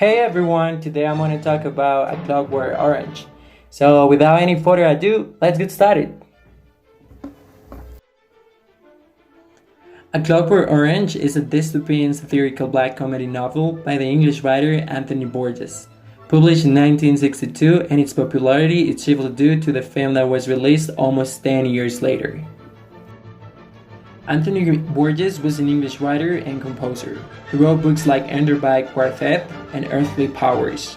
Hey everyone, today I'm going to talk about A Clockwork Orange. So without any further ado, let's get started. A Clockwork Orange is a dystopian satirical black comedy novel by the English writer Anthony Borges. Published in 1962, and its popularity is chiefly due to the film that was released almost 10 years later. Anthony Borges was an English writer and composer. He wrote books like Enderby Quartet and Earthly Powers.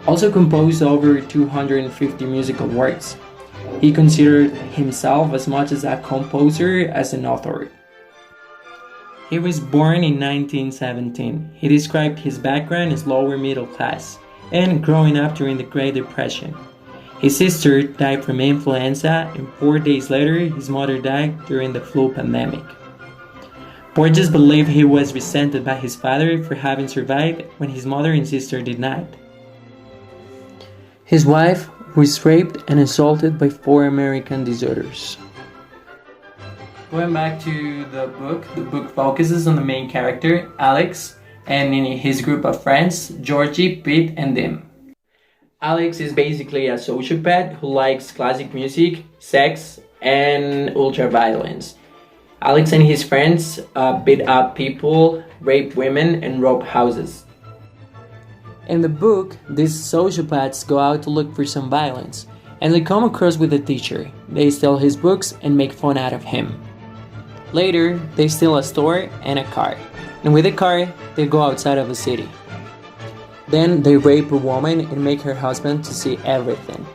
Also composed over 250 musical works. He considered himself as much as a composer as an author. He was born in 1917. He described his background as lower middle class and growing up during the Great Depression. His sister died from influenza, and 4 days later, his mother died during the flu pandemic. Borges believed he was resented by his father for having survived when his mother and sister did not. His wife was raped and assaulted by 4 American deserters. Going back to the book focuses on the main character, Alex, and in his group of friends, Georgie, Pete, and Dim. Alex is basically a sociopath who likes classic music, sex, and ultra-violence. Alex and his friends beat up people, rape women, and rob houses. In the book, these sociopaths go out to look for some violence, and they come across with a teacher. They steal his books and make fun out of him. Later, they steal a store and a car, and with the car, they go outside of the city. Then they rape a woman and make her husband to see everything.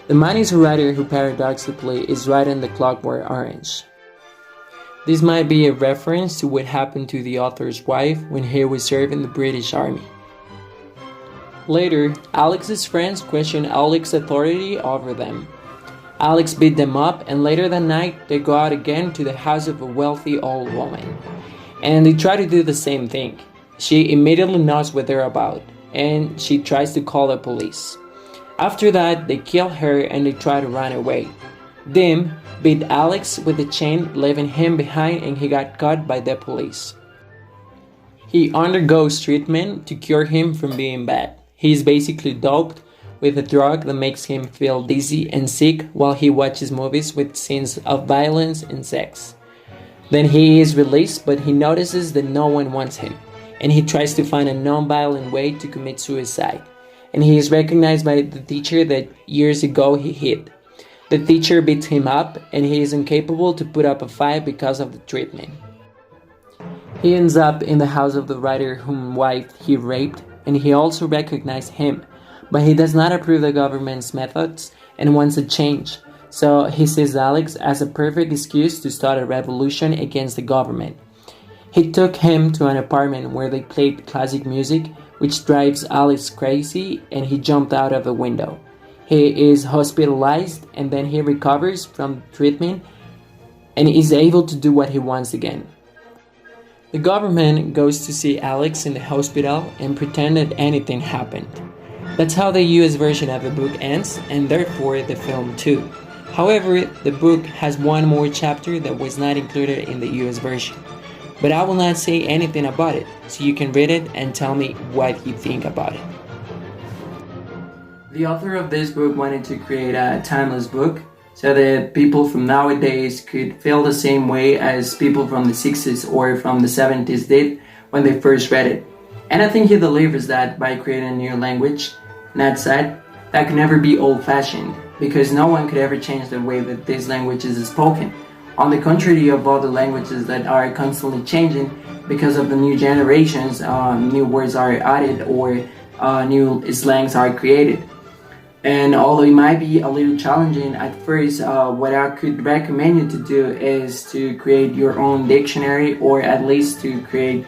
The man is a writer who paradoxically is writing The Clockwork Orange. This might be a reference to what happened to the author's wife when he was serving the British Army. Later, Alex's friends question Alex's authority over them. Alex beat them up, and later that night, they go out again to the house of a wealthy old woman. And they try to do the same thing. She immediately knows what they're about, and she tries to call the police. After that, they kill her and they try to run away. Dim beat Alex with a chain, leaving him behind, and he got caught by the police. He undergoes treatment to cure him from being bad. He is basically doped with a drug that makes him feel dizzy and sick while he watches movies with scenes of violence and sex. Then he is released, but he notices that no one wants him, and he tries to find a non-violent way to commit suicide. And he is recognized by the teacher that years ago he hit. The teacher beats him up, and he is incapable to put up a fight because of the treatment. He ends up in the house of the writer whom wife he raped, and he also recognized him, but he does not approve the government's methods and wants a change. So he sees Alex as a perfect excuse to start a revolution against the government. He took him to an apartment where they played classic music, which drives Alex crazy, and he jumped out of a window. He is hospitalized, and then he recovers from treatment and is able to do what he wants again. The government goes to see Alex in the hospital and pretend that anything happened. That's how the US version of the book ends, and therefore the film too. However, the book has one more chapter that was not included in the US version. But I will not say anything about it, so you can read it and tell me what you think about it. The author of this book wanted to create a timeless book so that people from nowadays could feel the same way as people from the 60s or from the 70s did when they first read it. And I think he delivers that by creating a new language. That said, that could never be old-fashioned, because no one could ever change the way that this language is spoken. On the contrary of other languages that are constantly changing because of the new generations, new words are added or new slangs are created. And although it might be a little challenging at first, what I could recommend you to do is to create your own dictionary, or at least to read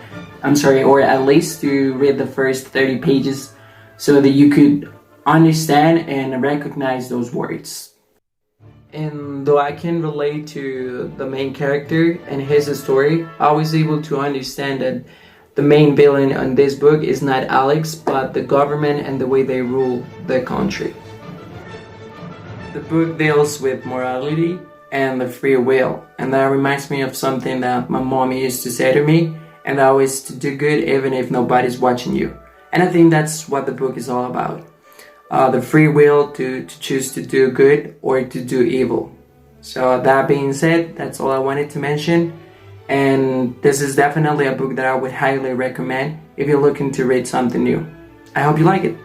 the first 30 pages so that you could understand and recognize those words. And though I can relate to the main character and his story, I was able to understand that the main villain in this book is not Alex, but the government and the way they rule the country. The book deals with morality and the free will, and that reminds me of something that my mom used to say to me, and that was to do good even if nobody's watching you. And I think that's what the book is all about. The free will to choose to do good or to do evil. So that being said, that's all I wanted to mention. And this is definitely a book that I would highly recommend if you're looking to read something new. I hope you like it.